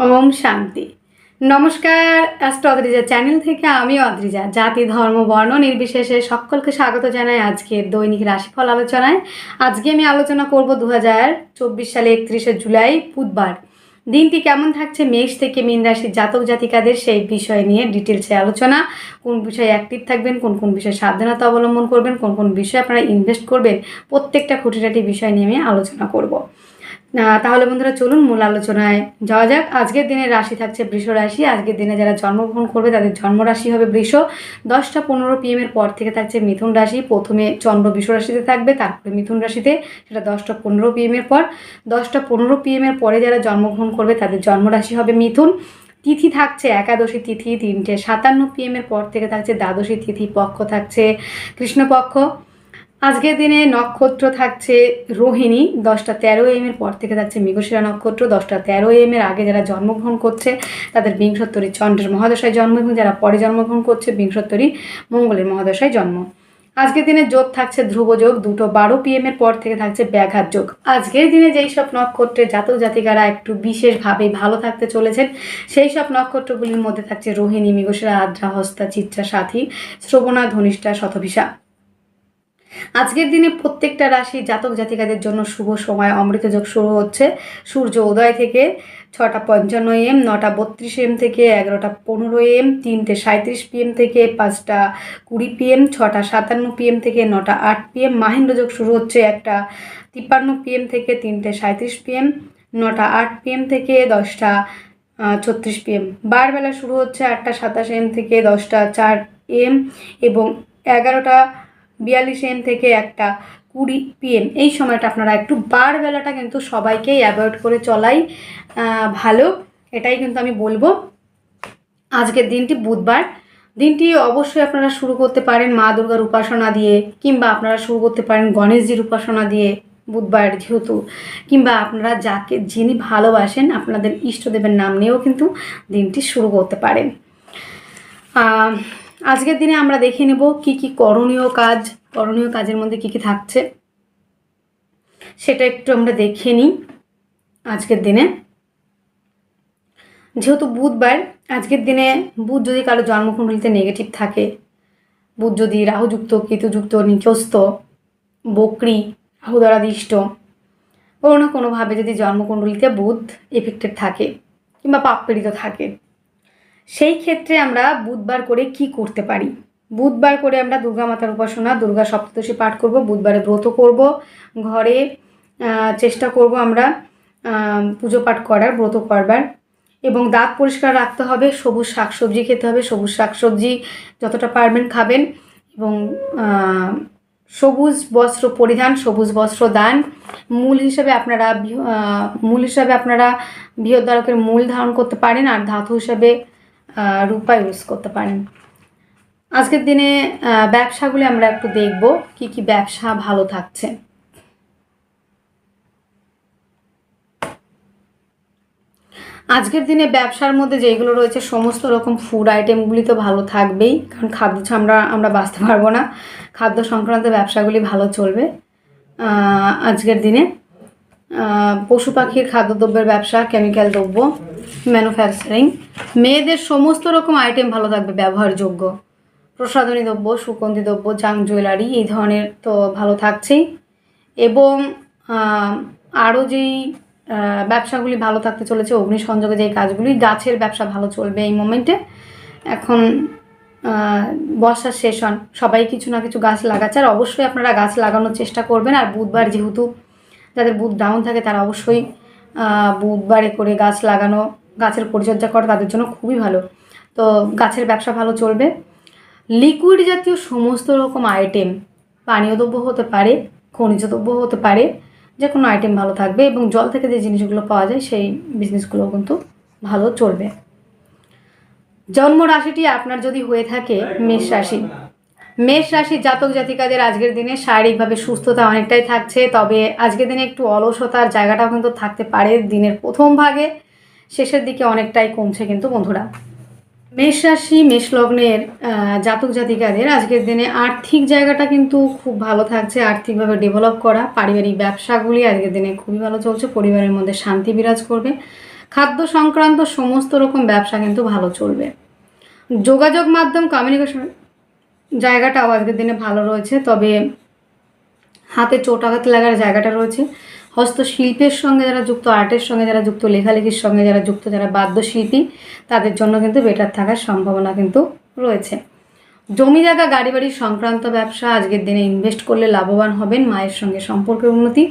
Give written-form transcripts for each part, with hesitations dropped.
ওম শান্তি। নমস্কার, astro Adrija channel থেকে আমি অদ্রিজা জাতি ধর্ম বর্ণ নির্বিশেষে সকলকে স্বাগত জানাই আজকের দৈনিক রাশিফল আলোচনায়। আজকে আমি আলোচনা করব 2024 সালে 31শে জুলাই বুধবার দিনটি কেমন থাকছে মেষ থেকে মীন রাশির জাতক জাতিকাদের সেই বিষয় নিয়ে ডিটেলসে আলোচনা। কোন বিষয়ে অ্যাক্টিভ থাকবেন, কোন কোন বিষয়ে সাবধানতা অবলম্বন করবেন, কোন কোন বিষয়ে আপনারা ইনভেস্ট করবেন, প্রত্যেকটা খুঁটিনাটি বিষয় নিয়ে আমি আলোচনা করব। তাহলে বন্ধুরা চলুন মূল আলোচনায় যাওয়া যাক। আজকের দিনের রাশি থাকছে বৃষ রাশি। আজকের দিনে যারা জন্মগ্রহণ করবে তাদের জন্মরাশি হবে বৃষ। 10টা 15 PM পর থেকে থাকছে মিথুন রাশি। প্রথমে চন্দ্র বৃষ রাশিতে থাকবে, তারপরে মিথুন রাশিতে, সেটা 10টা 15 PM পর। 10টা 15 PM পরে যারা জন্মগ্রহণ করবে তাদের জন্মরাশি হবে মিথুন। তিথি থাকছে একাদশী তিথি 3টে 57 PM পর থেকে থাকছে দ্বাদশী তিথি। পক্ষ থাকছে কৃষ্ণপক্ষ। আজকের দিনে নক্ষত্র থাকছে রোহিণী। 10টা 13 AM পর থেকে থাকছে মৃগশিরা নক্ষত্র। 10টা 13 AM আগে যারা জন্মগ্রহণ করছে তাদের বিংশোত্তরী চন্দ্রের মহাদশায় জন্ম, এবং যারা পরে জন্মগ্রহণ করছে বিংশোত্তরী মঙ্গলের মহাদশায় জন্ম। আজকের দিনে যোগ থাকছে ধ্রুব যোগ। 2টো 12 PM পর থেকে থাকছে ব্যাঘাত যোগ। আজকের দিনে যেই সব নক্ষত্রের জাতক জাতিকারা একটু বিশেষভাবে ভালো থাকতে চলেছেন সেই সব নক্ষত্রগুলির মধ্যে থাকছে রোহিণী, মৃগশিরা, আদ্রা, হস্তা, চিত্রা, সাথী, শ্রবণা, ধনিষ্ঠা, শতভিষা। আজকের দিনে প্রত্যেকটা রাশি জাতক জাতিকাদের জন্য শুভ সময়। অমৃত যোগ শুরু হচ্ছে সূর্য উদয় থেকে 6টা 55 AM, 9টা 32 AM থেকে 11টা 15 AM, 3টে 37 PM থেকে 5টা 20 PM, 6টা 57 PM থেকে 9টা 8 PM। মাহেন্দ্র যোগ শুরু হচ্ছে 1টা 53 PM থেকে 3টে 37 PM, 9টা 8 PM থেকে 10টা 36 PM। বারবেলা শুরু হচ্ছে 8টা 27 AM থেকে 10টা 4 AM এবং 11টা 42 AM থেকে 1টা 20 PM। এই সময়টা আপনারা একটু বারবেলাটা কিন্তু সবাইকেই অ্যাভয়েড করে চলাই ভালো, এটাই কিন্তু আমি বলবো। আজকের দিনটি বুধবার, দিনটি অবশ্যই আপনারা শুরু করতে পারেন মা দুর্গার উপাসনা দিয়ে, কিংবা আপনারা শুরু করতে পারেন গণেশজির উপাসনা দিয়ে বুধবার যেহেতু, কিংবা আপনারা যিনি ভালোবাসেন আপনাদের ইষ্টদেবের নাম নিয়েও কিন্তু দিনটি শুরু করতে পারেন। আজকের দিনে আমরা দেখে নেব কি কি করণীয় কাজের মধ্যে কি কি থাকছে সেটা একটু আমরা দেখে নিই। আজকের দিনে যেহেতু বুধবার, আজকের দিনে বুধ যদি কারো জন্মকুণ্ডলিতে নেগেটিভ থাকে, বুধ যদি রাহুযুক্ত, কেতুযুক্ত, নিচস্থ, বক্রী, রাহু দ্বারা দিষ্ট, কোনো না কোনোভাবে যদি জন্মকুণ্ডলিতে বুধ এফেক্টেড থাকে কিংবা পাপপীড়িত থাকে, সেই ক্ষেত্রে আমরা বুধবার করে কি করতে পারি। বুধবার করে আমরা দুর্গা মাতার উপাসনা, দুর্গা সপ্তদশী পাঠ করব, বুধবারে ব্রত করব, ঘরে চেষ্টা করব আমরা পুজো পাঠ করার, ব্রত করবার, এবং দাঁত পরিষ্কার রাখতে হবে। সবুজ শাকসবজি খেতে হবে, সবুজ শাকসবজি যতটা পারবেন খাবেন, এবং সবুজ বস্ত্র পরিধান, সবুজ বস্ত্র দান। মূল হিসাবে আপনারা বৃহদ্বারকের মূল ধারণ করতে পারেন, আর ধাতু হিসাবে রূপা ইউজ করতে পারেন। আজকের দিনে ব্যবসাগুলি আমরা একটু দেখব কি কি ব্যবসা ভালো থাকছে। আজকের দিনে ব্যবসার মধ্যে যেগুলো রয়েছে সমস্ত রকম ফুড আইটেমগুলি তো ভালো থাকবেই, কারণ খাদ্য ছাড়া আমরা বাঁচতে পারবো না। খাদ্য সংক্রান্ত ব্যবসাগুলি ভালো চলবে আজকের দিনে। পশু পাখির খাদ্যদ্রব্যের ব্যবসা, কেমিক্যাল দ্রব্য, ম্যানুফ্যাকচারিং, মেয়েদের সমস্ত রকম আইটেম ভালো থাকবে ব্যবহারযোগ্য। প্রসাধনী দ্রব্য, সুগন্ধি দ্রব্য, জাং জুয়েলারি, এই ধরনের তো ভালো থাকছেই। এবং আরও যেই ব্যবসাগুলি ভালো থাকতে চলেছে, অগ্নিসংযোগে যেই কাজগুলি, গাছের ব্যবসা ভালো চলবে এই মোমেন্টে। এখন বর্ষার সেশন, সবাই কিছু না কিছু গাছ লাগাচ্ছে, আর অবশ্যই আপনারা গাছ লাগানোর চেষ্টা করবেন। আর বুধবার যেহেতু যাদের বুধ ডাউন থাকে তারা অবশ্যই বুধবারে করে গাছ লাগানো, গাছের পরিচর্যা করা তাদের জন্য খুবই ভালো। তো গাছের ব্যবসা ভালো চলবে। লিকুইড জাতীয় সমস্ত রকম আইটেম, পানীয় দ্রব্য হতে পারে, খনিজ দ্রব্য হতে পারে, যে কোনো আইটেম ভালো থাকবে। এবং জল থেকে যে জিনিসগুলো পাওয়া যায় সেই বিজনেসগুলো কিন্তু ভালো চলবে। জন্ম রাশিটি আপনার যদি হয়ে থাকে মেষ রাশি, মেষ রাশির জাতক জাতিকাদের আজকের দিনে শারীরিকভাবে সুস্থতা অনেকটাই থাকছে, তবে আজকের দিনে একটু অলসতার জায়গাটাও কিন্তু থাকতে পারে। দিনের প্রথম ভাগে, শেষের দিকে অনেকটাই কমছে কিন্তু বন্ধুরা। মেষ রাশি, মেষ লগ্নের জাতক জাতিকাদের আজকের দিনে আর্থিক জায়গাটা কিন্তু খুব ভালো থাকছে। আর্থিকভাবে ডেভেলপ করা, পারিবারিক ব্যবসাগুলি আজকের দিনে খুবই ভালো চলছে। পরিবারের মধ্যে শান্তি বিরাজ করবে। খাদ্য সংক্রান্ত সমস্ত রকম ব্যবসা কিন্তু ভালো চলবে। যোগাযোগ মাধ্যম কমিউনিকেশন জায়গাটাও আজকের দিনে ভালো রয়েছে, তবে হাতে চোট আঘাত লাগার জায়গাটা রয়েছে। হস্তশিল্পের সঙ্গে যারা যুক্ত, আর্টের সঙ্গে যারা যুক্ত, লেখালেখির সঙ্গে যারা যুক্ত, যারা বাদ্যশিল্পী, তাদের জন্য কিন্তু বেটার থাকার সম্ভাবনা কিন্তু রয়েছে। জমি জায়গা গাড়ি বাড়ি সংক্রান্ত ব্যবসা আজকের দিনে ইনভেস্ট করলে লাভবান হবেন। মায়ের সঙ্গে সম্পর্কের উন্নতি,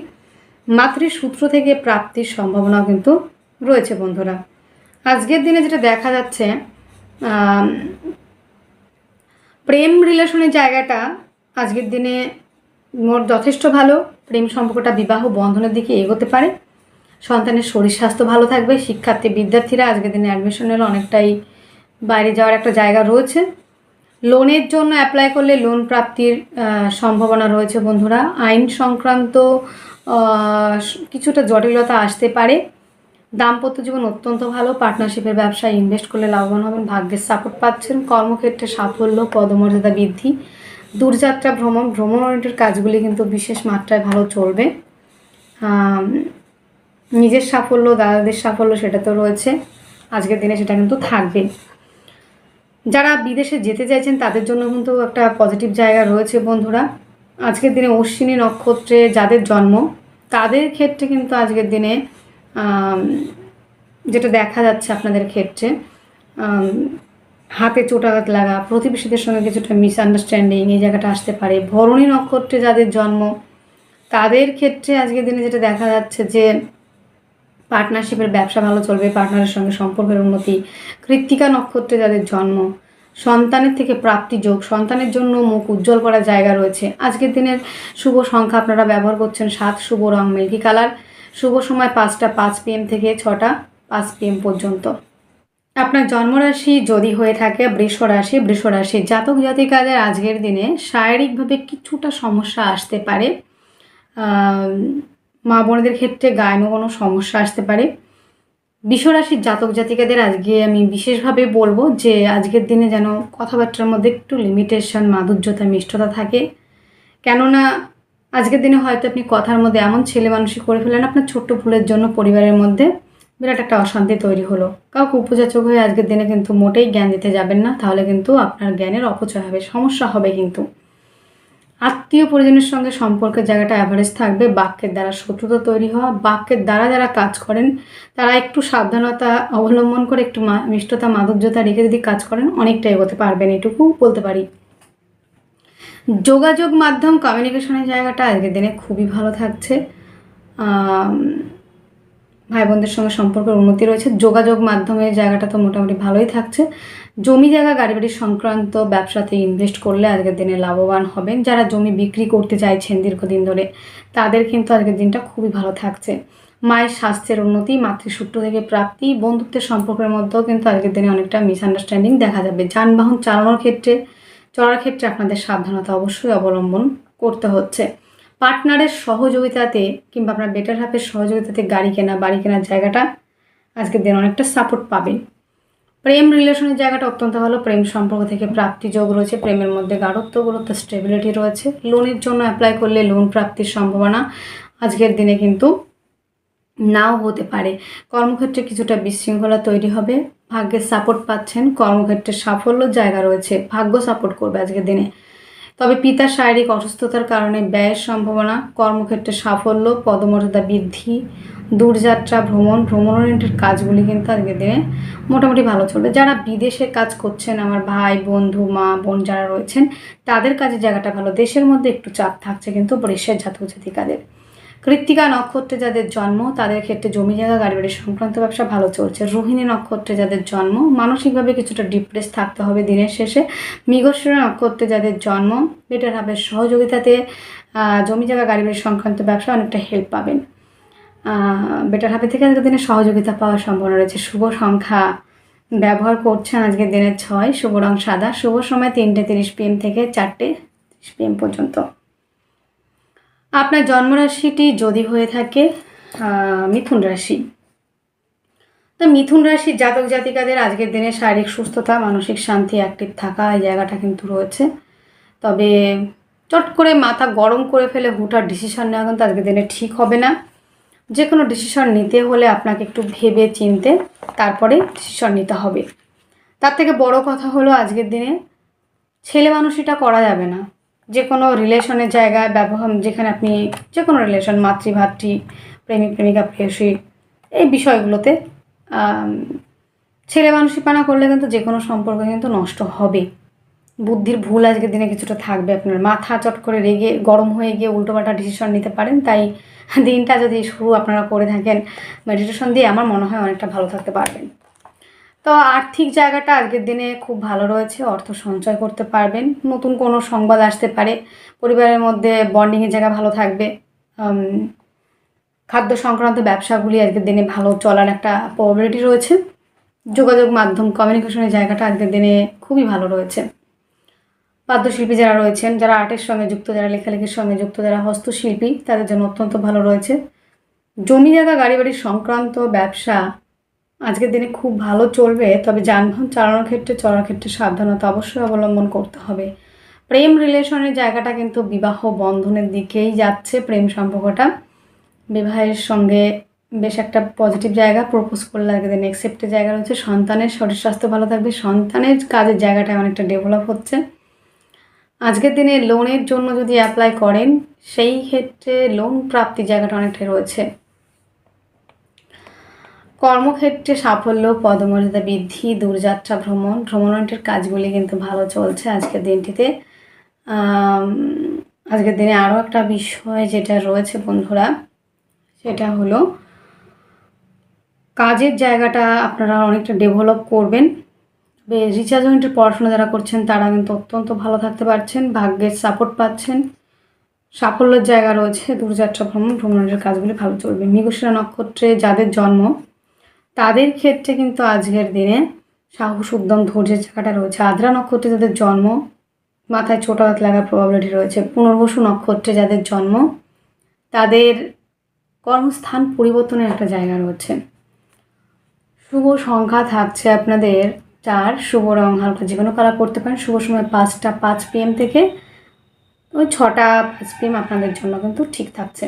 মাতৃসূত্র থেকে প্রাপ্তির সম্ভাবনাও কিন্তু রয়েছে বন্ধুরা। আজকের দিনে যেটা দেখা যাচ্ছে, প্রেম রিলেশনের জায়গাটা আজকের দিনে মোট যথেষ্ট ভালো। প্রেম সম্পর্কটা বিবাহ বন্ধনের দিকে এগোতে পারে। সন্তানের শরীর স্বাস্থ্য ভালো থাকবে। শিক্ষার্থী বিদ্যার্থীরা আজকের দিনে অ্যাডমিশনের অনেকটাই বাইরে যাওয়ার একটা জায়গা রয়েছে। লোনের জন্য অ্যাপ্লাই করলে লোন প্রাপ্তির সম্ভাবনা রয়েছে বন্ধুরা। আইন সংক্রান্ত কিছুটা জটিলতা আসতে পারে। দাম্পত্য জীবন অত্যন্ত ভালো। পার্টনারশিপের ব্যবসায় ইনভেস্ট করলে লাভবান হবেন। ভাগ্যের সাপোর্ট পাচ্ছেন। কর্মক্ষেত্রে সাফল্য, পদমর্যাদা বৃদ্ধি, দূরযাত্রা ভ্রমণ ওরিয়েন্টেড কাজগুলি কিন্তু বিশেষ মাত্রায় ভালো চলবে। নিজের সাফল্য, দাদাদের সাফল্য সেটা তো রয়েছে, আজকের দিনে সেটা কিন্তু থাকবে। যারা বিদেশে যেতে চাইছেন তাদের জন্য কিন্তু একটা পজিটিভ জায়গা রয়েছে বন্ধুরা। আজকের দিনে অশ্বিনী নক্ষত্রে যাদের জন্ম তাদের ক্ষেত্রে কিন্তু আজকের দিনে যেটা দেখা যাচ্ছে আপনাদের ক্ষেত্রে, হাতে চোটাঘাত লাগা, প্রতিবেশীদের সঙ্গে কিছুটা মিসআন্ডারস্ট্যান্ডিং, এই জায়গাটা আসতে পারে। ভরণী নক্ষত্রে যাদের জন্ম তাদের ক্ষেত্রে আজকের দিনে যেটা দেখা যাচ্ছে যে পার্টনারশিপের ব্যবসা ভালো চলবে, পার্টনারের সঙ্গে সম্পর্কের উন্নতি। কৃত্তিকা নক্ষত্রে যাদের জন্ম সন্তানের থেকে প্রাপ্তি যোগ, সন্তানের জন্য মুখ উজ্জ্বল করার জায়গা রয়েছে। আজকের দিনের শুভ সংখ্যা আপনারা ব্যবহার করছেন 7, শুভ রং মিল্কি কালার, শুভ সময় 5টা 5 PM থেকে 6টা 5 PM পর্যন্ত। আপনার জন্মরাশি যদি হয়ে থাকে বৃষ রাশি জাতক জাতিকাদের আজকের দিনে শারীরিকভাবে কিছুটা সমস্যা আসতে পারে। মা বোনদের ক্ষেত্রে গায়ন কোনো সমস্যা আসতে পারে। বিশ্বরাশির জাতক জাতিকাদের আজকে আমি বিশেষভাবে বলবো যে আজকের দিনে যেন কথাবার্তার মধ্যে একটু লিমিটেশন, মাধুর্যতা, মিষ্টতা থাকে। কেননা আজকের দিনে হয়তো আপনি কথার মধ্যে এমন ছেলে মানুষই করে ফেলেন, আপনার ছোট্ট ভুলের জন্য পরিবারের মধ্যে বিরাট একটা অশান্তি তৈরি হলো। কাউকে উপযাচক হয়ে আজকের দিনে কিন্তু মোটেই জ্ঞান দিতে যাবেন না, তাহলে কিন্তু আপনার জ্ঞানের অপচয় হবে, সমস্যা হবে। কিন্তু আত্মীয় পরিজনের সঙ্গে সম্পর্কের জায়গাটা অ্যাভারেজ থাকবে। বাক্যের দ্বারা শত্রুতা তৈরি হওয়া, বাক্যের দ্বারা যারা কাজ করেন তারা একটু সাবধানতা অবলম্বন করে একটু মিষ্টতা, মাধুর্যতা রেখে যদি কাজ করেন অনেকটা এগোতে পারবেন, এটুকু বলতে পারি। যোগাযোগ মাধ্যম কমিউনিকেশনের জায়গাটা আজকের দিনে খুবই ভালো থাকছে। ভাই বোনদের সঙ্গে সম্পর্কের উন্নতি রয়েছে। যোগাযোগ মাধ্যমের জায়গাটা তো মোটামুটি ভালোই থাকছে। জমি জায়গা গাড়ি বাড়ি সংক্রান্ত ব্যবসাতে ইনভেস্ট করলে আজকের দিনে লাভবান হবেন। যারা জমি বিক্রি করতে চাইছেন দীর্ঘদিন ধরে তাদের কিন্তু আজকের দিনটা খুবই ভালো থাকছে। মায়ের স্বাস্থ্যের উন্নতি, মাতৃসূত্র থেকে প্রাপ্তি, বন্ধুত্বের সম্পর্কের মধ্যেও কিন্তু আজকের দিনে অনেকটা মিসআন্ডারস্ট্যান্ডিং দেখা যাবে। যানবাহন চালানোর ক্ষেত্রে, চলার ক্ষেত্রে আপনাদের সাবধানতা অবশ্যই অবলম্বন করতে হচ্ছে। পার্টনারের সহযোগিতাতে কিংবা আপনার বেটার হাফের সহযোগিতাতে গাড়ি কেনা, বাড়ি কেনার জায়গাটা আজকের দিন অনেকটা সাপোর্ট পাবেন। প্রেম রিলেশনের জায়গাটা অত্যন্ত ভালো। প্রেম সম্পর্ক থেকে প্রাপ্তি যোগ রয়েছে। প্রেমের মধ্যে গাঢ়ত্ব, গুরুত্ব, স্টেবিলিটি রয়েছে। লোনের জন্য অ্যাপ্লাই করলে লোন প্রাপ্তির সম্ভাবনা আজকের দিনে কিন্তু নাও হতে পারে। কর্মক্ষেত্রে কিছুটা বিশৃঙ্খলা তৈরি হবে। ভাগ্যের সাপোর্ট পাচ্ছেন। কর্মক্ষেত্রে সাফল্য জায়গা রয়েছে, ভাগ্য সাপোর্ট করবে আজকের দিনে। তবে পিতার শারীরিক অসুস্থতার কারণে ব্যয়ের সম্ভাবনা। কর্মক্ষেত্রে সাফল্য, পদমর্যাদা বৃদ্ধি, দূরযাত্রা ভ্রমণ ওরিয়েন্টেড কাজগুলি কিন্তু আজকের দিনে মোটামুটি ভালো চলবে। যারা বিদেশে কাজ করছেন, আমার ভাই বন্ধু মা বোন যারা রয়েছেন তাদের কাজের জায়গাটা ভালো। দেশের মধ্যে একটু চাপ থাকছে কিন্তু বৃষের জাতক জাতিকাদের। কৃত্তিকা নক্ষত্রে যাদের জন্ম তাদের ক্ষেত্রে জমি জায়গা গাড়ি বাড়ি সংক্রান্ত ব্যবসা ভালো চলছে। রোহিণী নক্ষত্রে যাদের জন্ম মানসিকভাবে কিছুটা ডিপ্রেস থাকতে হবে দিনের শেষে। মৃগশিরা নক্ষত্রে যাদের জন্ম বেটার হাফের সহযোগিতাতে জমি জায়গা গাড়ি বাড়ি সংক্রান্ত ব্যবসা অনেকটা হেল্প পাবেন। বেটার হাফের থেকে আজকের দিনে সহযোগিতা পাওয়ার সম্ভাবনা রয়েছে। শুভ সংখ্যা ব্যবহার করছেন আজকের দিনে 6, শুভ রং সাদা, শুভ সময় 3:30 PM থেকে 4:30 PM পর্যন্ত। আপনার জন্মরাশিটি যদি হয়ে থাকে মিথুন রাশি, তো মিথুন রাশির জাতক জাতিকাদের আজকের দিনে শারীরিক সুস্থতা, মানসিক শান্তি, অ্যাক্টিভ থাকা এই জায়গাটা কিন্তু রয়েছে। তবে চট করে মাথা গরম করে ফেলে হুটার ডিসিশন নেওয়া কিন্তু আজকের দিনে ঠিক হবে না। যে কোনো ডিসিশন নিতে হলে আপনাকে একটু ভেবে চিনতে তারপরে ডিসিশন নিতে হবে। তার থেকে বড় কথা হলো আজকের দিনে ছেলে মানুষটা করা যাবে না। যে কোনো রিলেশনের জায়গায় ব্যবহার, যেখানে আপনি যে কোনো রিলেশন, মাতৃভাতৃ, প্রেমিক প্রেমিকা, প্রেয়সী, এই বিষয়গুলোতে ছেলে মানুষিপানা করলে কিন্তু যে কোনো সম্পর্ক কিন্তু নষ্ট হবে। বুদ্ধির ভুল আজকের দিনে কিছুটা থাকবে, আপনার মাথা চট করে রেগে গরম হয়ে গিয়ে উল্টোপাল্টা ডিসিশন নিতে পারেন। তাই দিনটা যদি শুরু আপনারা করে থাকেন মেডিটেশন দিয়ে, আমার মনে হয় অনেকটা ভালো থাকতে পারবেন। তো আর্থিক জায়গাটা আজকের দিনে খুব ভালো রয়েছে, অর্থ সঞ্চয় করতে পারবেন, নতুন কোনো সংবাদ আসতে পারে, পরিবারের মধ্যে বন্ডিংয়ের জায়গা ভালো থাকবে। খাদ্য সংক্রান্ত ব্যবসাগুলি আজকের দিনে ভালো চলার একটা প্রবাবিলিটি রয়েছে। যোগাযোগ মাধ্যম, কমিউনিকেশনের জায়গাটা আজকের দিনে খুবই ভালো রয়েছে। বাদ্যশিল্পী যারা রয়েছেন, যারা আর্টের সঙ্গে যুক্ত, যারা লেখালেখির সঙ্গে যুক্ত, যারা হস্তশিল্পী, তাদের জন্য অত্যন্ত ভালো রয়েছে। জমি জায়গা গাড়ি বাড়ি সংক্রান্ত ব্যবসা আজকের দিনে খুব ভালো চলবে, তবে যানবাহন চালানোর ক্ষেত্রে, চলার ক্ষেত্রে সাবধানতা অবশ্যই অবলম্বন করতে হবে। প্রেম রিলেশনের জায়গাটা কিন্তু বিবাহ বন্ধনের দিকেই যাচ্ছে। প্রেম সম্পর্কটা বিবাহের সঙ্গে বেশ একটা পজিটিভ জায়গা, প্রপোজ করলে আজকের দিনে অ্যাকসেপ্টের জায়গা রয়েছে। সন্তানের শরীর স্বাস্থ্য ভালো থাকবে, সন্তানের কাজের জায়গাটা অনেকটা ডেভেলপ হচ্ছে। আজকের দিনে লোনের জন্য যদি অ্যাপ্লাই করেন, সেই ক্ষেত্রে লোন প্রাপ্তির জায়গাটা অনেকটাই রয়েছে। কর্মক্ষেত্রে সাফল্য, পদমর্যাদা বৃদ্ধি, দূরযাত্রা ভ্রমণের কাজগুলি কিন্তু ভালো চলছে আজকের দিনটিতে। আজকের দিনে আরও একটা বিষয় যেটা রয়েছে বন্ধুরা, সেটা হলো কাজের জায়গাটা আপনারা অনেকটা ডেভেলপ করবেন। রিচার্জ ইউনিটের পড়াশোনা যারা করছেন তারা কিন্তু অত্যন্ত ভালো থাকতে পারছেন, ভাগ্যের সাপোর্ট পাচ্ছেন, সাফল্যের জায়গা রয়েছে। দূরযাত্রা ভ্রমণের কাজগুলি ভালো চলবে। মৃগশিরা নক্ষত্রে যাদের জন্ম তাদের ক্ষেত্রে কিন্তু আজকের দিনে সাহস, উদ্যম, ধৈর্যের জায়গাটা রয়েছে। আদ্রা নক্ষত্রে যাদের জন্ম মাথায় ছোট হাত লাগার প্রবাবিলিটি রয়েছে। পুনর্বসু নক্ষত্রে যাদের জন্ম তাদের কর্মস্থান পরিবর্তনের একটা জায়গা রয়েছে। শুভ সংখ্যা থাকছে আপনাদের 4, শুভ রং হালকা যে কোনো কালার পরতে পারেন। শুভ সময় 5টা 5 PM থেকে ওই 6টা 5 PM আপনাদের জন্য কিন্তু ঠিক থাকছে।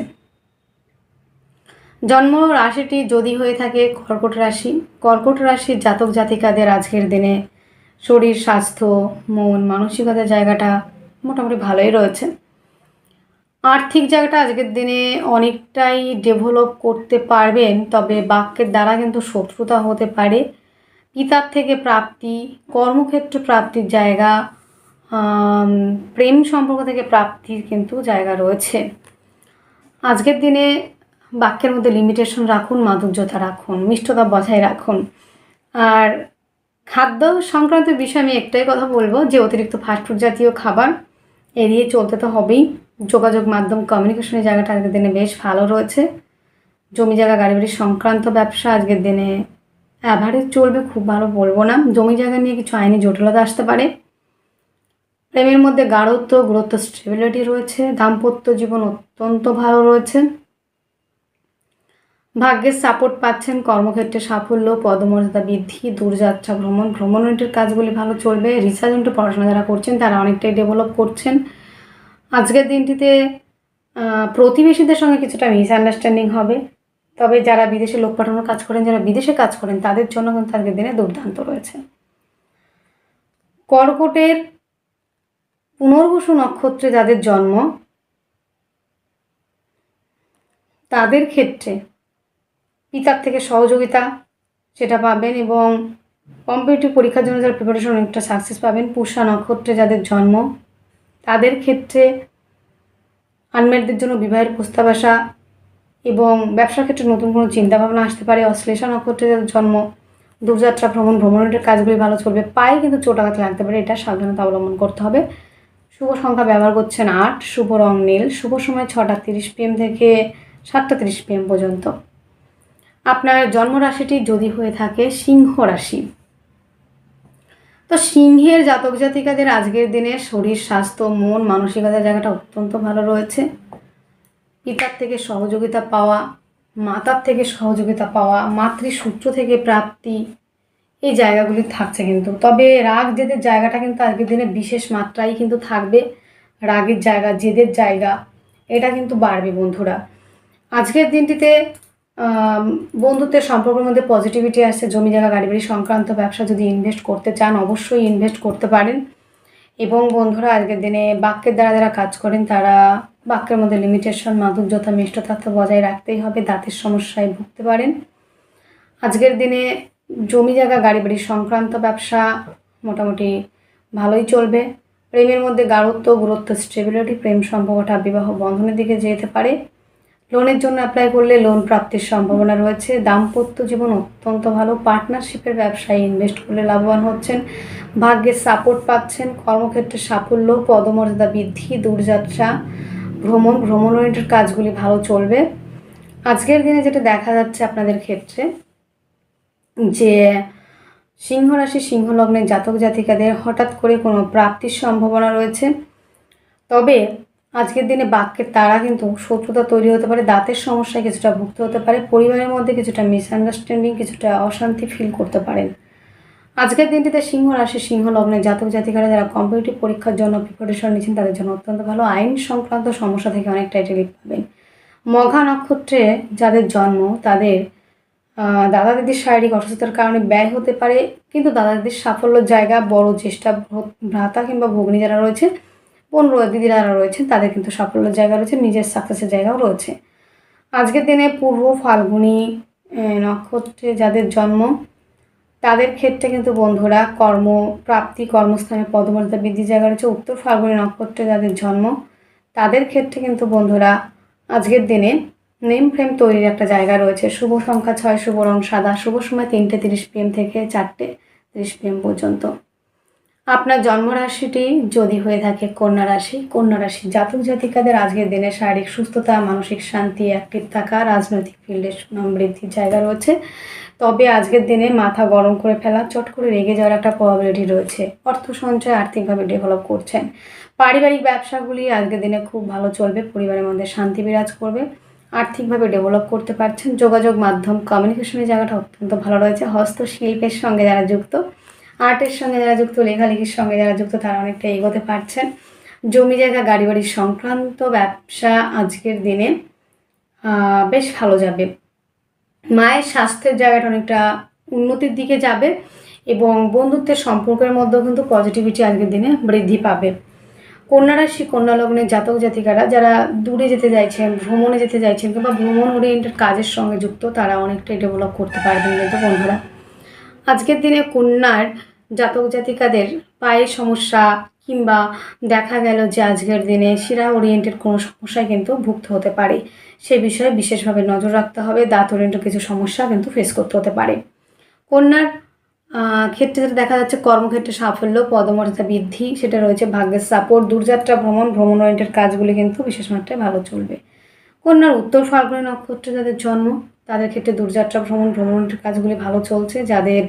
জন্ম রাশিটি যদি হয়ে থাকে কর্কট রাশি, কর্কট রাশির জাতক জাতিকাদের আজকের দিনে শরীর স্বাস্থ্য, মন মানসিকতার জায়গাটা মোটামুটি ভালোই রয়েছে। আর্থিক জায়গাটা আজকের দিনে অনেকটাই ডেভেলপ করতে পারবেন, তবে বাক্যের দ্বারা কিন্তু শত্রুতা হতে পারে। পিতার থেকে প্রাপ্তি, কর্মক্ষেত্র প্রাপ্তির জায়গা, প্রেম সম্পর্ক থেকে প্রাপ্তির কিন্তু জায়গা রয়েছে। আজকের দিনে বাক্যের মধ্যে লিমিটেশন রাখুন, মাধুর্যতা রাখুন, মিষ্টতা বজায় রাখুন। আর খাদ্য সংক্রান্ত বিষয়ে আমি একটাই কথা বলবো যে অতিরিক্ত ফাস্টফুড জাতীয় খাবার এড়িয়ে চলতে তো হবেই। যোগাযোগ মাধ্যম, কমিউনিকেশনের জায়গাটা আজকের দিনে বেশ ভালো রয়েছে। জমি জায়গা গাড়ি বাড়ি সংক্রান্ত ব্যবসা আজকের দিনে অ্যাভারেজ চলবে, খুব ভালো বলবো না। জমি জায়গা নিয়ে কিছু আইনি জটিলতা আসতে পারে। প্রেমের মধ্যে গাঢ়ত্ব, গুরুত্ব, স্টেবিলিটি রয়েছে। দাম্পত্য জীবন অত্যন্ত ভালো রয়েছে। ভাগ্যের সাপোর্ট পাচ্ছেন, কর্মক্ষেত্রে সাফল্য, পদমর্যাদা বৃদ্ধি, দূরযাত্রা ভ্রমণের কাজগুলি ভালো চলবে। রিসার্চ ইন্টু পড়াশোনা যারা করছেন তারা অনেকটাই ডেভেলপ করছেন। আজকের দিনটিতে প্রতিবেশীদের সঙ্গে কিছুটা মিসআন্ডারস্ট্যান্ডিং হবে, তবে যারা বিদেশে লোক পাঠানোর কাজ করেন, যারা বিদেশে কাজ করেন তাদের জন্য কিন্তু আজকের দিনে দুর্দান্ত রয়েছে। কর্কটের পুনর্বসু নক্ষত্রে যাদের জন্ম তাদের ক্ষেত্রে পিতার থেকে সহযোগিতা সেটা পাবেন, এবং কম্পিটিটিভ পরীক্ষার জন্য যারা প্রিপারেশন অনেকটা সাকসেস পাবেন। পুষা নক্ষত্রে যাদের জন্ম তাদের ক্ষেত্রে আনমেরিডদের জন্য বিবাহের প্রস্তাব আসা এবং ব্যবসার ক্ষেত্রে নতুন কোনো চিন্তাভাবনা আসতে পারে। অশ্লেষা নক্ষত্রে যাদের জন্ম দূরযাত্রা ভ্রমণের কাজগুলি ভালো চলবে। পায়ে কিন্তু চোট আঘাত লাগতে পারে, এটা সাবধানতা অবলম্বন করতে হবে। শুভ সংখ্যা ব্যবহার করছেন 8, শুভ রং নীল, শুভ সময় 6টা 30 PM থেকে 7টা 30 PM পর্যন্ত। আপনার জন্মরাশিটি যদি হয়ে থাকে সিংহ রাশি, তো সিংহের জাতক জাতিকাদের আজকের দিনে শরীর স্বাস্থ্য, মন মানসিকতার জায়গাটা অত্যন্ত ভালো রয়েছে। পিতার থেকে সহযোগিতা পাওয়া, মাতার থেকে সহযোগিতা পাওয়া, মাতৃসূত্র থেকে প্রাপ্তি, এই জায়গাগুলি থাকছে কিন্তু। তবে রাগ জেদের জায়গাটা কিন্তু আজকের দিনে বিশেষ মাত্রায় কিন্তু থাকবে। রাগের জায়গা, জেদের জায়গা এটা কিন্তু বাড়বে বন্ধুরা। আজকের দিনটিতে বন্ধুত্বের সম্পর্কের মধ্যে পজিটিভিটি আসছে। জমি জায়গা গাড়ি বাড়ি সংক্রান্ত ব্যবসা যদি ইনভেস্ট করতে চান অবশ্যই ইনভেস্ট করতে পারেন। এবং বন্ধুরা আজকের দিনে বাক্যের দ্বারা যারা কাজ করেন তারা বাক্যের মধ্যে লিমিটেশন, মাধুর্যতা, মিষ্টতাত্ত্ব বজায় রাখতেই হবে। দাঁতের সমস্যায় ভুগতে পারেন। আজকের দিনে জমি জায়গা গাড়ি বাড়ি সংক্রান্ত ব্যবসা মোটামুটি ভালোই চলবে। প্রেমের মধ্যে গাঢ়ত্ব, গুরুত্ব, স্টেবিলিটি, প্রেম সম্পর্কটা বিবাহ বন্ধনের দিকে যেতে পারে। লোনের জন্য অ্যাপ্লাই করলে লোন প্রাপ্তির সম্ভাবনা রয়েছে। দাম্পত্য জীবন অত্যন্ত ভালো। পার্টনারশিপের ব্যবসায় ইনভেস্ট করলে লাভবান হচ্ছেন। ভাগ্যের সাপোর্ট পাচ্ছেন। কর্মক্ষেত্রে সাফল্য, পদমর্যাদা বৃদ্ধি, দূরযাত্রা, ভ্রমণ ওরিয়েন্টেড কাজগুলি ভালো চলবে। আজকের দিনে যেটা দেখা যাচ্ছে আপনাদের ক্ষেত্রে যে সিংহ রাশি সিংহ লগ্নের জাতক জাতিকাদের হঠাৎ করে কোনো প্রাপ্তির সম্ভাবনা রয়েছে। তবে আজকের দিনে বাক্যের তারা কিন্তু শত্রুতা তৈরি হতে পারে। দাঁতের সমস্যায় কিছুটা ভুগতে হতে পারে। পরিবারের মধ্যে কিছুটা মিসআন্ডারস্ট্যান্ডিং, কিছুটা অশান্তি ফিল করতে পারেন। আজকের দিনটিতে সিংহ রাশি সিংহ লগ্নের জাতক জাতিকারা যারা কম্পিটিটিভ পরীক্ষার জন্য প্রিপারেশন নিচ্ছেন তাদের জন্য অত্যন্ত ভালো। আইন সংক্রান্ত সমস্যা থেকে অনেকটাই রিলিফ পাবেন। মঘা নক্ষত্রে যাদের জন্ম তাদের দাদা দিদির শারীরিক অসুস্থতার কারণে ব্যয় হতে পারে, কিন্তু দাদা দিদির সাফল্যের জায়গা, বড় চেষ্টা, ভ্রাতা কিংবা ভগ্নী যারা রয়েছে, বোন দিদিরা যারা রয়েছেন তাদের কিন্তু সাফল্যের জায়গা রয়েছে, নিজের সাকসেসের জায়গাও রয়েছে। আজকের দিনে পূর্ব ফাল্গুনী নক্ষত্রে যাদের জন্ম তাদের ক্ষেত্রে কিন্তু বন্ধুরা কর্মপ্রাপ্তি, কর্মস্থানে পদমর্যাদা বৃদ্ধির জায়গা রয়েছে। উত্তর ফাল্গুনী নক্ষত্রে যাদের জন্ম তাদের ক্ষেত্রে কিন্তু বন্ধুরা আজকের দিনে নেম ফ্রেম তৈরির একটা জায়গা রয়েছে। শুভ সংখ্যা 6, শুভ রং সাদা, শুভ সময় 3:30 PM থেকে 4:30 PM পর্যন্ত। আপনার জন্মরাশিটি যদি হয়ে থাকে কন্যা রাশি, কন্যা রাশি জাতক জাতিকাদের আজকের দিনে শারীরিক সুস্থতা, মানসিক শান্তি, অ্যাক্টিভ থাকা, রাজনৈতিক ফিল্ডে সুনাম বৃদ্ধির জায়গা রয়েছে। তবে আজকের দিনে মাথা গরম করে ফেলা, চট করে রেগে যাওয়ার একটা প্রবাবিলিটি রয়েছে। অর্থ সঞ্চয়, আর্থিকভাবে ডেভেলপ করছেন। পারিবারিক ব্যবসাগুলি আজকের দিনে খুব ভালো চলবে। পরিবারের মধ্যে শান্তি বিরাজ করবে। আর্থিকভাবে ডেভেলপ করতে পারছেন। যোগাযোগ মাধ্যম, কমিউনিকেশনের জায়গাটা অত্যন্ত ভালো রয়েছে। হস্তশিল্পের সঙ্গে যারা যুক্ত, আর্টের সঙ্গে যারা যুক্ত, লেখালেখির সঙ্গে যারা যুক্ত তারা অনেকটা এগোতে পারছেন। জমি জায়গা গাড়ি বাড়ি সংক্রান্ত ব্যবসা আজকের দিনে বেশ ভালো যাবে। মায়ের স্বাস্থ্যের জায়গাটা অনেকটা উন্নতির দিকে যাবে এবং বন্ধুত্বের সম্পর্কের মধ্যেও কিন্তু পজিটিভিটি আজকের দিনে বৃদ্ধি পাবে। কন্যা রাশি কন্যা লগ্নের জাতক জাতিকারা যারা দূরে যেতে চাইছেন, ভ্রমণে যেতে চাইছেন কিংবা ভ্রমণ ওরিয়েন্টেড কাজের সঙ্গে যুক্ত তারা অনেকটাই ডেভেলপ করতে পারবেন। কিন্তু বন্ধুরা আজকের দিনে কন্যার জাতক জাতিকাদের পায়ের সমস্যা কিংবা দেখা গেল যে আজকের দিনে শিরা ওরিয়েন্টেড কোনো সমস্যায় কিন্তু ভুগতে হতে পারে। সে বিষয়ে বিশেষভাবে নজর রাখতে হবে। দাঁত ওরিয়েন্টেড কিছু সমস্যা কিন্তু ফেস করতে হতে পারে। কন্যার ক্ষেত্রে যেটা দেখা যাচ্ছে কর্মক্ষেত্রে সাফল্য, পদমর্যাদা বৃদ্ধি সেটা রয়েছে। ভাগ্যের সাপোর্ট, দূরযাত্রা, ভ্রমণ ওরিয়েন্টেড কাজগুলি কিন্তু বিশেষ মাত্রায় ভালো চলবে। কন্যার উত্তর ফাল্গুনী নক্ষত্রে যাদের জন্ম তাদের ক্ষেত্রে দূরযাত্রা, ভ্রমণ ওরিয়েন্টেড কাজগুলি ভালো চলছে। যাদের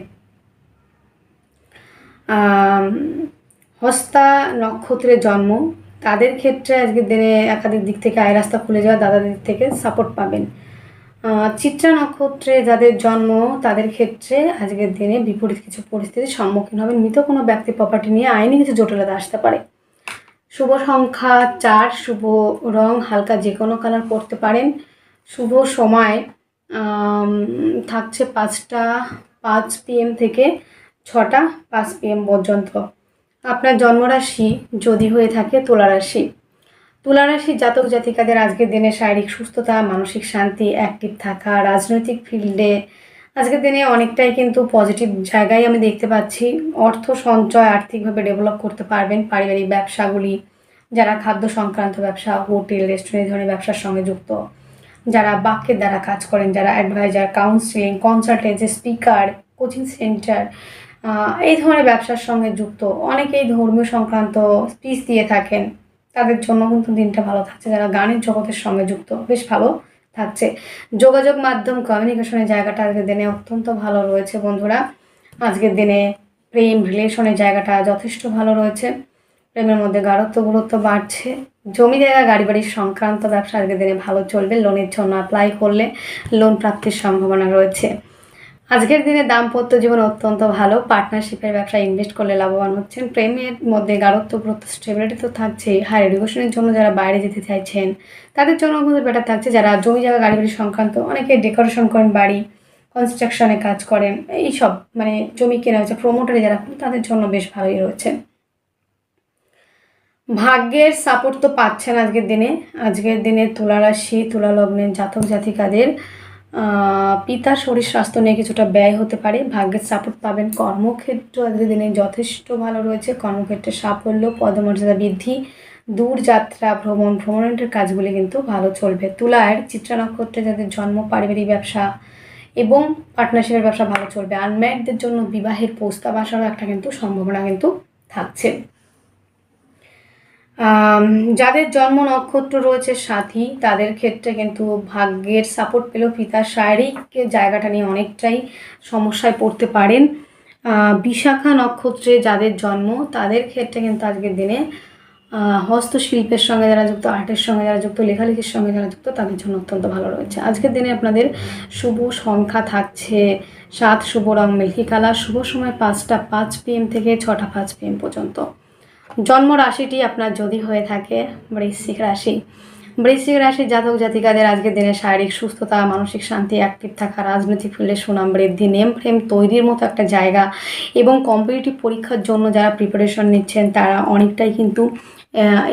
হস্তা নক্ষত্রের জন্ম তাদের ক্ষেত্রে আজকের দিনে একাধিক দিক থেকে আয় রাস্তা খুলে যাওয়া, দাদা দিক থেকে সাপোর্ট পাবেন। চিত্রা নক্ষত্রে যাদের জন্ম তাদের ক্ষেত্রে আজকের দিনে বিপরীত কিছু পরিস্থিতির সম্মুখীন হবেন। মৃত কোনো ব্যক্তি প্রপার্টি নিয়ে আইনি কিছু জটিলতা আসতে পারে। শুভ সংখ্যা 4, শুভ রং হালকা যে কোনো কালার পরতে পারেন। শুভ সময় থাকছে 5:05 PM থেকে 6:05 PM পর্যন্ত। আপনার জন্মরাশি যদি হয়ে থাকে তুলা রাশি, তুলা রাশির জাতক জাতিকাদের আজকের দিনে শারীরিক সুস্থতা, মানসিক শান্তি, অ্যাক্টিভ থাকা, রাজনৈতিক ফিল্ডে আজকের দিনে অনেকটাই কিন্তু পজিটিভ জায়গায় আমি দেখতে পাচ্ছি। অর্থ সঞ্চয়, আর্থিকভাবে ডেভেলপ করতে পারবেন। পারিবারিক ব্যবসাগুলি, যারা খাদ্য সংক্রান্ত ব্যবসা, হোটেল, রেস্টুরেন্ট ধরনের ব্যবসার সঙ্গে যুক্ত, যারা বাক্যের দ্বারা কাজ করেন, যারা advisor, counselling, consultancy, speaker, coaching centre এই ধরনের ব্যবসার সঙ্গে যুক্ত, অনেকেই ধর্মীয় সংক্রান্ত স্পিচ দিয়ে থাকেন, তাদের জন্য কিন্তু দিনটা ভালো থাকছে। যারা গানের জগতের সঙ্গে যুক্ত বেশ ভালো থাকছে। যোগাযোগ মাধ্যম, কমিউনিকেশনের জায়গাটা আজকের দিনে অত্যন্ত ভালো রয়েছে বন্ধুরা। আজকের দিনে প্রেম রিলেশনের জায়গাটা যথেষ্ট ভালো রয়েছে। প্রেমের মধ্যে গাঢ়ত্ব গুরুত্ব বাড়ছে। জমি জায়গা গাড়ি বাড়ির সংক্রান্ত ব্যবসা আজকের দিনে ভালো চলবে। লোনের জন্য অ্যাপ্লাই করলে লোন প্রাপ্তির সম্ভাবনা রয়েছে। আজকের দিনে দাম্পত্য জীবন অত্যন্ত ভালো। পার্টনারশিপের ব্যবসায় ইনভেস্ট করলে লাভবান হচ্ছেন। প্রেমের মধ্যে গাঢ়ত্ব গ্রোথ স্টেবিলিটি তো থাকছেই। হায়ার এডুকেশনের জন্য যারা বাইরে যেতে চাইছেন তাদের জন্য কিন্তু বেটার থাকছে। যারা জমি জায়গা গাড়ি বাড়ি সংক্রান্ত, অনেকে ডেকোরেশন করেন, বাড়ি কনস্ট্রাকশনে কাজ করেন, এইসব মানে জমি কেনা হচ্ছে, প্রমোটারে যারা তাদের জন্য বেশ ভালোই রয়েছে। ভাগ্যের সাপোর্ট তো পাচ্ছেন আজকের দিনে তুলা রাশি তুলা লগ্নের জাতক জাতিকাদের পিতার শরীর স্বাস্থ্য নিয়ে কিছুটা ব্যয় হতে পারে। ভাগ্যের সাপোর্ট পাবেন। কর্মক্ষেত্র আজকের দিনে যথেষ্ট ভালো রয়েছে। কর্মক্ষেত্রে সাফল্য, পদমর্যাদা বৃদ্ধি, দূর যাত্রা, ভ্রমণের কাজগুলি কিন্তু ভালো চলবে। তুলার চিত্রা নক্ষত্রে যাদের জন্ম, পারিবারিক ব্যবসা এবং পার্টনারশিপের ব্যবসা ভালো চলবে। আনম্যারিডদের জন্য বিবাহের প্রস্তাব আসারও একটা কিন্তু সম্ভাবনা কিন্তু থাকছে। যাদের জন্ম নক্ষত্র রয়েছে সাথী, তাদের ক্ষেত্রে কিন্তু ভাগ্যের সাপোর্ট পেলেও পিতার শারীরিক জায়গাটা নিয়ে অনেকটাই সমস্যায় পড়তে পারেন। বিশাখা নক্ষত্রে যাদের জন্ম তাদের ক্ষেত্রে কিন্তু আজকের দিনে হস্তশিল্পের সঙ্গে যারা যুক্ত, আর্টের সঙ্গে যারা যুক্ত, লেখালেখির সঙ্গে যারা যুক্ত, তাদের জন্য অত্যন্ত ভালো রয়েছে। আজকের দিনে আপনাদের শুভ সংখ্যা থাকছে 7, শুভ রং মিল্কি কালার, শুভ সময় 5টা 5 PM থেকে 6টা 5 PM পর্যন্ত। জন্ম রাশিটি আপনার যদি হয়ে থাকে বৃশ্চিক রাশি, বৃশ্চিক রাশির জাতক জাতিকাদের আজকের দিনে শারীরিক সুস্থতা, মানসিক শান্তি, অ্যাক্টিভ থাকা, রাজনৈতিক ফিল্ডে সুনাম বৃদ্ধি, নেম ফ্রেম তৈরির মতো একটা জায়গা এবং কম্পিটিটিভ পরীক্ষার জন্য যারা প্রিপারেশন নিচ্ছেন তারা অনেকটাই কিন্তু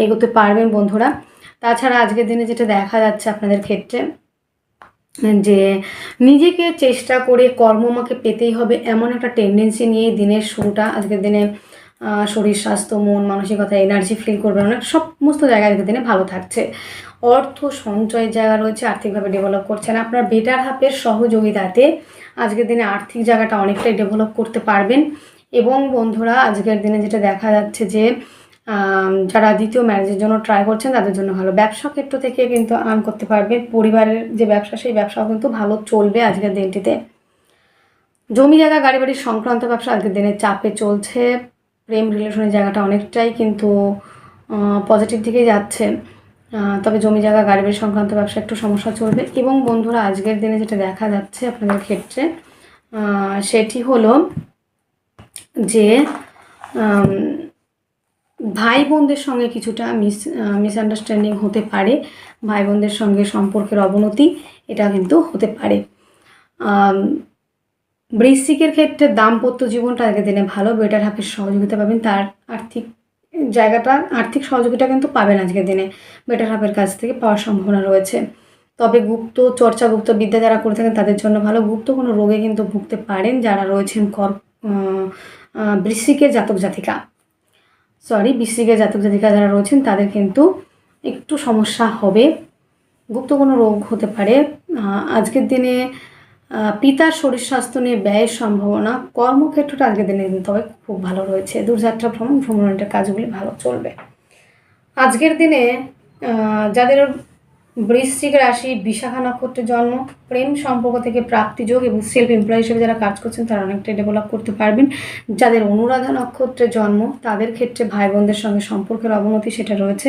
এগোতে পারবেন বন্ধুরা। তাছাড়া আজকের দিনে যেটা দেখা যাচ্ছে আপনাদের ক্ষেত্রে যে নিজেকে চেষ্টা করে কর্মমাকে পেতেই হবে, এমন একটা টেন্ডেন্সি নিয়ে দিনের শুরুটা আজকের দিনে শরীর স্বাস্থ্য, মন মানসিকতা, এনার্জি ফিল করবে, অনেক সমস্ত জায়গায় আজকের দিনে ভালো থাকছে। অর্থ সঞ্চয়ের জায়গা রয়েছে, আর্থিকভাবে ডেভেলপ করছেন। আপনার বেটার হাফের সহযোগিতাতে আজকের দিনে আর্থিক জায়গাটা অনেকটাই ডেভেলপ করতে পারবেন। এবং বন্ধুরা আজকের দিনে যেটা দেখা যাচ্ছে যে যারা দ্বিতীয় ম্যারেজের জন্য ট্রাই করছেন তাদের জন্য ভালো। ব্যবসা ক্ষেত্র থেকে কিন্তু আর্ন করতে পারবেন। পরিবারের যে ব্যবসা সেই ব্যবসাও কিন্তু ভালো চলবে আজকের দিনটিতে। জমি জায়গা গাড়ি বাড়ির সংক্রান্ত ব্যবসা আজকের দিনে চাপে চলছে। প্রেম রিলেশনের জায়গাটা অনেকটাই কিন্তু পজিটিভ দিকেই যাচ্ছে, তবে জমি জায়গা গাড়ি বাড়ি সংক্রান্ত ব্যবসা একটু সমস্যা চলবে। এবং বন্ধুরা আজকের দিনে যেটা দেখা যাচ্ছে আপনাদের ক্ষেত্রে সেটি হলো যে ভাই বোনদের সঙ্গে কিছুটা মিসআন্ডারস্ট্যান্ডিং হতে পারে। ভাই বোনদের সঙ্গে সম্পর্কের অবনতি এটা কিন্তু হতে পারে। বৃশ্চিকের ক্ষেত্রে দাম্পত্য জীবনটা আগের দিনে ভালো। বেটার হাফের সহযোগিতা পাবেন। তার আর্থিক সহযোগিতা কিন্তু পাবেন আজকের দিনে, বেটার হাফের কাছ থেকে পাওয়ার সম্ভাবনা রয়েছে। তবে গুপ্ত বিদ্যা যারা করে থাকেন তাদের জন্য ভালো। গুপ্ত কোনো রোগে কিন্তু ভুগতে পারেন যারা রয়েছেন বৃশ্চিকের জাতক জাতিকা যারা রয়েছেন তাদের কিন্তু একটু সমস্যা হবে, গুপ্ত কোনো রোগ হতে পারে। আজকের দিনে পিতার শরীর স্বাস্থ্য নিয়ে ব্যয়ের সম্ভাবনা। কর্মক্ষেত্রটা আজকের দিনে কিন্তু তবে খুব ভালো রয়েছে। দূরযাত্রা ভ্রমণের কাজগুলি ভালো চলবে। আজকের দিনে যাদের বৃশ্চিক রাশি বিশাখা নক্ষত্রের জন্ম, প্রেম সম্পর্ক থেকে প্রাপ্তিযোগ এবং সেলফ এমপ্লয় হিসেবে যারা কাজ করছেন তারা অনেকটাই ডেভেলপ করতে পারবেন। যাদের অনুরাধা নক্ষত্রের জন্ম তাদের ক্ষেত্রে ভাই বোনদের সঙ্গে সম্পর্কের অবনতি সেটা রয়েছে।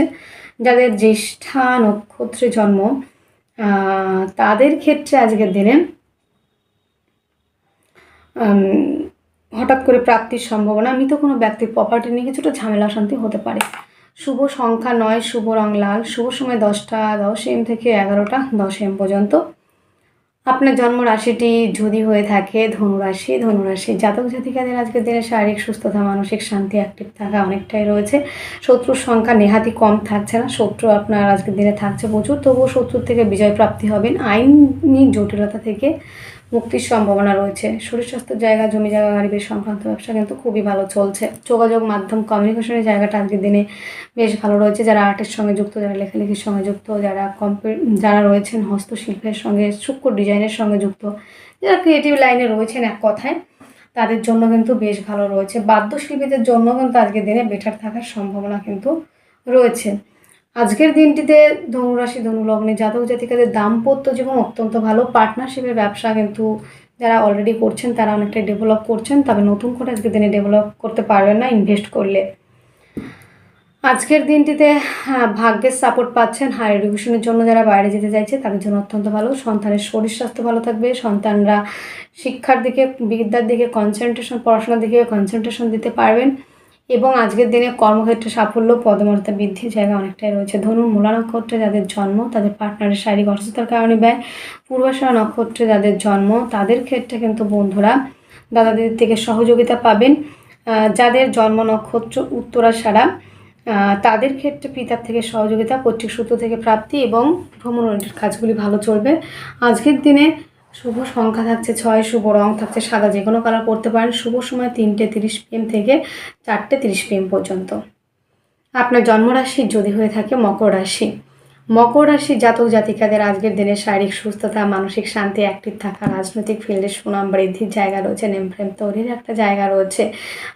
যাদের জ্যেষ্ঠা নক্ষত্রে জন্ম তাদের ক্ষেত্রে আজকের দিনে হঠাৎ করে প্রাপ্তির সম্ভাবনা। মৃত কোনো ব্যক্তির প্রপার্টি নিয়ে কিছুটা ঝামেলা শান্তি হতে পারে। শুভ সংখ্যা 9, শুভ রং লাল, শুভ সময় 10টা 10 AM থেকে 11টা 10 AM পর্যন্ত। আপনার জন্ম রাশিটি যদি হয়ে থাকে ধনুরাশি জাতক জাতিকাদের আজকের দিনে শারীরিক সুস্থতা, মানসিক শান্তি, অ্যাক্টিভ থাকা অনেকটাই রয়েছে। শত্রুর সংখ্যা নেহাতি কম থাকছে না, শত্রু আপনার আজকের দিনে থাকছে প্রচুর, তবুও শত্রুর থেকে বিজয় প্রাপ্তি হবেন। আইনি জটিলতা থেকে মুক্তির সম্ভাবনা রয়েছে। শরীর স্বাস্থ্যের জায়গা, জমি জায়গা, গাড়ি বাড়ি সংক্রান্ত ব্যবসা কিন্তু খুবই ভালো চলছে। যোগাযোগ মাধ্যম কমিউনিকেশনের জায়গাটা আজকের দিনে বেশ ভালো রয়েছে। যারা আর্টের সঙ্গে যুক্ত, যারা লেখালেখির সঙ্গে যুক্ত, যারা রয়েছেন হস্তশিল্পের সঙ্গে, সূক্ষ্ম ডিজাইনের সঙ্গে যুক্ত, যারা ক্রিয়েটিভ লাইনে রয়েছেন এক কথায়, তাদের জন্য কিন্তু বেশ ভালো রয়েছে। বাদ্যশিল্পীদের জন্য কিন্তু আজকের দিনে বেটার থাকার সম্ভাবনা কিন্তু রয়েছে। আজকের দিনটিতে ধনুরাশি ধনুলগ্নে জাতক জাতিকাদের দাম্পত্য জীবন অত্যন্ত ভালো। পার্টনারশিপের ব্যবসা কিন্তু যারা অলরেডি করছেন তারা অনেকটাই ডেভেলপ করছেন, তবে নতুন করে আজকের দিনে ডেভেলপ করতে পারবেন না ইনভেস্ট করলে। আজকের দিনটিতে ভাগ্যের সাপোর্ট পাচ্ছেন। হায়ার এডুকেশনের জন্য যারা বাইরে যেতে চাইছে তাদের জন্য অত্যন্ত ভালো। সন্তানের শরীর স্বাস্থ্য ভালো থাকবে। সন্তানরা শিক্ষার দিকে, বিদ্যার দিকে কনসেন্ট্রেশন, পড়াশোনার দিকে কনসেন্ট্রেশন দিতে পারবেন এবং আজকের দিনে কর্মক্ষেত্রে সাফল্য, পদমর্যাদা বৃদ্ধির জায়গা অনেকটাই রয়েছে। ধনুর মূলা নক্ষত্রে যাদের জন্ম তাদের পার্টনারের শারীরিক অসুস্থতার কারণে ব্যয়। পূর্বাষাঢ়া নক্ষত্রে যাদের জন্ম তাদের ক্ষেত্রে কিন্তু বন্ধুরা দাদা দিদির থেকে সহযোগিতা পাবেন। যাদের জন্ম নক্ষত্র উত্তরাষাঢ়া তাদের ক্ষেত্রে পিতার থেকে সহযোগিতা, পৈতৃক সূত্র থেকে প্রাপ্তি এবং ভ্রমণের কাজগুলি ভালো চলবে। আজকের দিনে শুভ সংখ্যা থাকছে 6, শুভ রং থাকছে সাদা, যে কোনো কালার পরতে পারেন। শুভ সময় 3:30 PM থেকে 4:30 PM পর্যন্ত। আপনার জন্মরাশি যদি হয়ে থাকে মকর রাশি, মকর রাশি জাতক জাতিকাদের আজকের দিনে শারীরিক সুস্থতা, মানসিক শান্তি, অ্যাক্টিভ থাকা, রাজনৈতিক ফিল্ডে সুনাম বৃদ্ধির জায়গা রয়েছে, নেম ফ্রেম তৈরির একটা জায়গা রয়েছে।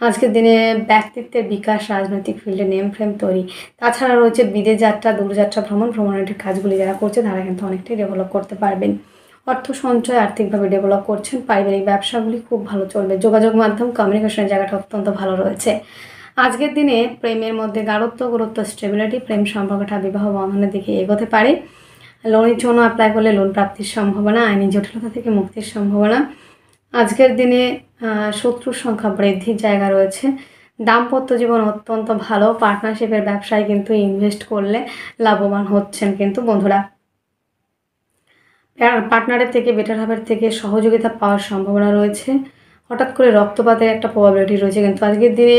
আজকের দিনে ব্যক্তিত্বের বিকাশ, রাজনৈতিক ফিল্ডে নেম ফ্রেম তৈরি, তাছাড়া রয়েছে বিদেশ যাত্রা, দূরযাত্রা, ভ্রমণের কাজগুলি যারা করছে তারা কিন্তু অনেকটাই ডেভেলপ করতে পারবেন। অর্থ সঞ্চয়, আর্থিকভাবে ডেভেলপ করছেন। পারিবারিক ব্যবসাগুলি খুব ভালো চলবে। যোগাযোগ মাধ্যম, কমিউনিকেশনের জায়গাটা অত্যন্ত ভালো রয়েছে। আজকের দিনে প্রেমের মধ্যে গাঢ়ত্ব, গুরুত্ব, স্টেবিলিটি, প্রেম সম্পর্কটা বিবাহ বন্ধনের দিকে এগোতে পারে। লোনের জন্য অ্যাপ্লাই করলে লোন প্রাপ্তির সম্ভাবনা, আইনি জটিলতা থেকে মুক্তির সম্ভাবনা। আজকের দিনে শত্রুর সংখ্যা বৃদ্ধির জায়গা রয়েছে। দাম্পত্য জীবন অত্যন্ত ভালো। পার্টনারশিপের ব্যবসায় কিন্তু ইনভেস্ট করলে লাভবান হচ্ছেন কিন্তু বন্ধুরা। পার্টনারের থেকে, বেটার হাফের থেকে সহযোগিতা পাওয়ার সম্ভাবনা রয়েছে। হঠাৎ করে রক্তপাতের একটা প্রবাবিলিটি রয়েছে কিন্তু আজকের দিনে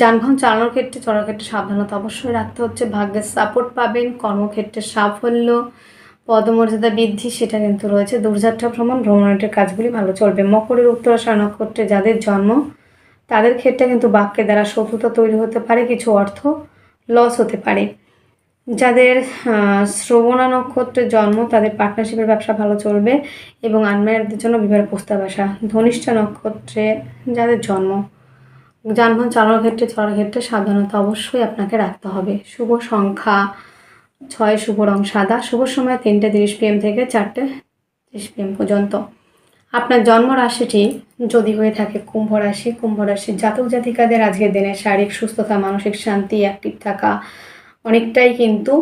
যানবাহন চালানোর ক্ষেত্রে, চলার ক্ষেত্রে সাবধানতা অবশ্যই রাখতে হচ্ছে। ভাগ্যের সাপোর্ট পাবেন। কর্মক্ষেত্রে সাফল্য, পদমর্যাদা বৃদ্ধি সেটা কিন্তু রয়েছে। দূরযাত্রা, ভ্রমণের কাজগুলি ভালো চলবে। মকরের উত্তরাষাঢ়া নক্ষত্রে যাদের জন্ম তাদের ক্ষেত্রে কিন্তু বাক্যের দ্বারা শত্রুতা তৈরি হতে পারে, কিছু অর্থ লস হতে পারে। যাদের শ্রবণা নক্ষত্রের জন্ম তাদের পার্টনারশিপের ব্যবসা ভালো চলবে এবং আনম্যারিডদের জন্য বিবাহের প্রস্তাব আসা। ধনিষ্ঠা নক্ষত্রে যাদের জন্ম, যানবাহন চালানোর ক্ষেত্রে, চলার ক্ষেত্রে সাবধানতা অবশ্যই আপনাকে রাখতে হবে। শুভ সংখ্যা 6, শুভ রং সাদা, শুভ সময় 3:30 PM থেকে 4:30 PM পর্যন্ত। আপনার জন্ম রাশিটি যদি হয়ে থাকে কুম্ভ রাশি, কুম্ভ রাশির জাতক জাতিকাদের আজকের দিনে শারীরিক সুস্থতা, মানসিক শান্তি, অ্যাক্টিভ থাকা অনেকটাই কিন্তু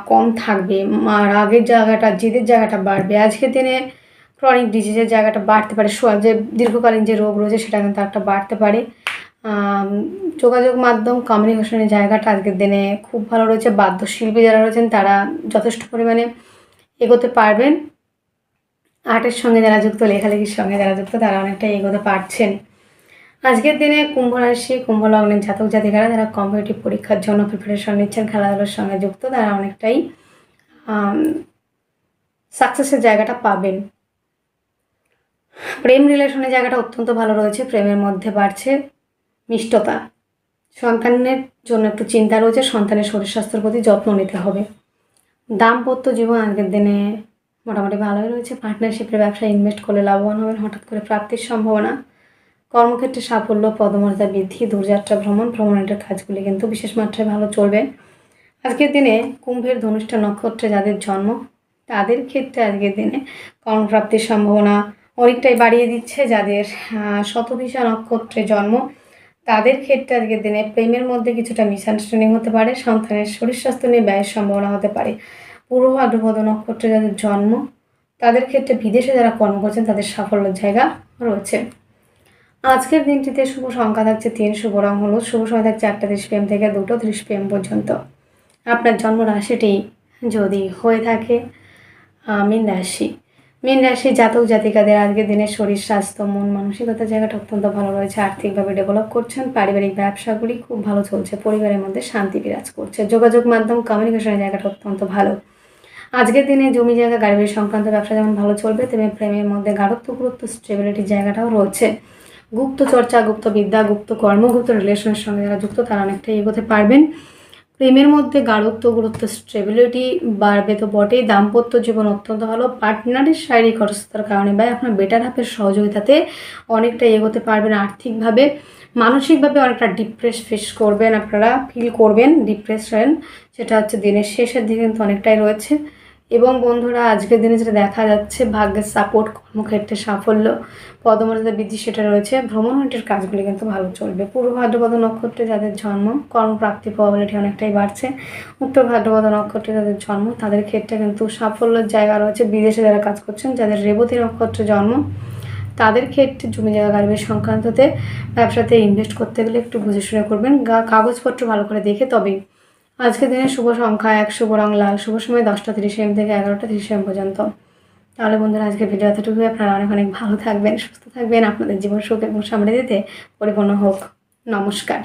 কম থাকবে। রাগের জায়গাটা, জেদের জায়গাটা বাড়বে। আজকের দিনে ক্রনিক ডিজিজের জায়গাটা বাড়তে পারে। যে দীর্ঘকালীন যে রোগ রয়েছে সেটা কিন্তু একটা বাড়তে পারে। যোগাযোগ মাধ্যম, কমিউনিকেশনের জায়গাটা আজকের দিনে খুব ভালো রয়েছে। বাদ্যশিল্পী যারা রয়েছেন তারা যথেষ্ট পরিমাণে এগোতে পারবেন। আর্টের সঙ্গে যারা যুক্ত, লেখালেখির সঙ্গে যারা যুক্ত তারা অনেকটাই এগোতে পারছেন। আজকের দিনে কুম্ভ রাশি, কুম্ভ লগ্নের জাতক জাতিকারা যারা কম্পিটিটিভ পরীক্ষার জন্য প্রিপারেশন নিচ্ছেন, খেলাধুলার সঙ্গে যুক্ত, তারা অনেকটাই সাকসেসের জায়গাটা পাবেন। প্রেম রিলেশনের জায়গাটা অত্যন্ত ভালো রয়েছে। প্রেমের মধ্যে বাড়ছে মিষ্টতা। সন্তানের জন্য একটু চিন্তা রয়েছে। সন্তানের শরীর স্বাস্থ্যের প্রতি যত্ন নিতে হবে। দাম্পত্য জীবন আজকের দিনে মোটামুটি ভালোই রয়েছে। পার্টনারশিপের ব্যবসায় ইনভেস্ট করলে লাভবান হবেন। হঠাৎ করে প্রাপ্তির সম্ভাবনা। কর্মক্ষেত্রে সাফল্য, পদমর্যাদা বৃদ্ধি, দূরযাত্রা, ভ্রমণের কাজগুলি কিন্তু বিশেষ মাত্রায় ভালো চলবে। আজকের দিনে কুম্ভের ধনুষ্ঠা নক্ষত্রে যাদের জন্ম তাদের ক্ষেত্রে আজকের দিনে কর্মপ্রাপ্তির সম্ভাবনা অনেকটাই বাড়িয়ে দিচ্ছে। যাদের শতভিষা নক্ষত্রে জন্ম তাদের ক্ষেত্রে আজকের দিনে প্রেমের মধ্যে কিছুটা মিসআন্ডারস্ট্যান্ডিং হতে পারে। সন্তানের শরীর স্বাস্থ্য নিয়ে ব্যয়ের সম্ভাবনা হতে পারে। পূর্ব ভাদ্রপদ নক্ষত্রে যাদের জন্ম তাদের ক্ষেত্রে বিদেশে যারা কর্ম করছেন তাদের সাফল্যের জায়গা রয়েছে। আজকের দিনটিতে শুভ সংখ্যা থাকছে 3, শুভ রং হলুদ, শুভ সময় থাকছে 8:30 PM থেকে 2:30 PM পর্যন্ত। আপনার জন্ম রাশিটি যদি হয়ে থাকে মীন রাশি, মীন রাশি জাতক জাতিকাদের আজকের দিনে শরীর স্বাস্থ্য, মন মানসিকতার জায়গাটা অত্যন্ত ভালো রয়েছে। আর্থিকভাবে ডেভেলপ করছেন। পারিবারিক ব্যবসাগুলি খুব ভালো চলছে। পরিবারের মধ্যে শান্তি বিরাজ করছে। যোগাযোগ মাধ্যম, কমিউনিকেশনের জায়গাটা অত্যন্ত ভালো। আজকের দিনে জমি জায়গা, গাড়ি বাড়ি সংক্রান্ত ব্যবসা যেমন ভালো চলবে তেমনি প্রেমের মধ্যে গাঢ়ত্ব, গুরুত্ব, স্টেবিলিটির জায়গাটাও রয়েছে। গুপ্ত চর্চা, গুপ্ত বিদ্যা, গুপ্ত কর্ম, গুপ্ত রিলেশনের সঙ্গে যারা যুক্ত তারা অনেকটাই এগোতে পারবেন। প্রেমের মধ্যে গাঢ়ত্ব, গুরুত্ব, স্টেবিলিটি বাড়বে তো বটেই। দাম্পত্য জীবন অত্যন্ত ভালো। পার্টনারের শারীরিক অসুস্থতার কারণে বা আপনার বেটার হাফের সহযোগিতাতে অনেকটাই এগোতে পারবেন। আর্থিকভাবে, মানসিকভাবে অনেকটা ডিপ্রেস ফেস করবেন, আপনারা ফিল করবেন ডিপ্রেশন, সেটা হচ্ছে দিনের শেষের দিকে কিন্তু অনেকটাই রয়েছে এবং বন্ধুরা আজকের দিনে যেটা দেখা যাচ্ছে ভাগ্যের সাপোর্ট, কর্মক্ষেত্রে সাফল্য, পদমর্যাদা বৃদ্ধি সেটা রয়েছে। ভ্রমণের কাজগুলি কিন্তু ভালো চলবে। পূর্ব ভাদ্রপদ নক্ষত্রে যাদের জন্ম কর্মপ্রাপ্তির প্রবাবিলিটি অনেকটাই বাড়ছে। উত্তর ভাদ্রপদ নক্ষত্রে যাদের জন্ম তাদের ক্ষেত্রে কিন্তু সাফল্যের জায়গা রয়েছে। বিদেশে যারা কাজ করছেন, যাদের রেবতী নক্ষত্রে জন্ম তাদের ক্ষেত্রে জমি জায়গা গাড়ি সংক্রান্ততে ব্যবসাতে ইনভেস্ট করতে গেলে একটু বুঝে শুনে করবেন, কাগজপত্র ভালো করে দেখে তবেই। আজকের দিনে শুভ সংখ্যা 1, শুভ রং লাল, শুভ সময় 10:30 AM থেকে 11:30 AM পর্যন্ত। তাহলে বন্ধুরা আজকের ভিডিও এতটুকুই। আপনারা অনেক অনেক ভালো থাকবেন, সুস্থ থাকবেন, আপনাদের জীবন সুখ এবং সমৃদ্ধিতে পরিপূর্ণ হোক। নমস্কার।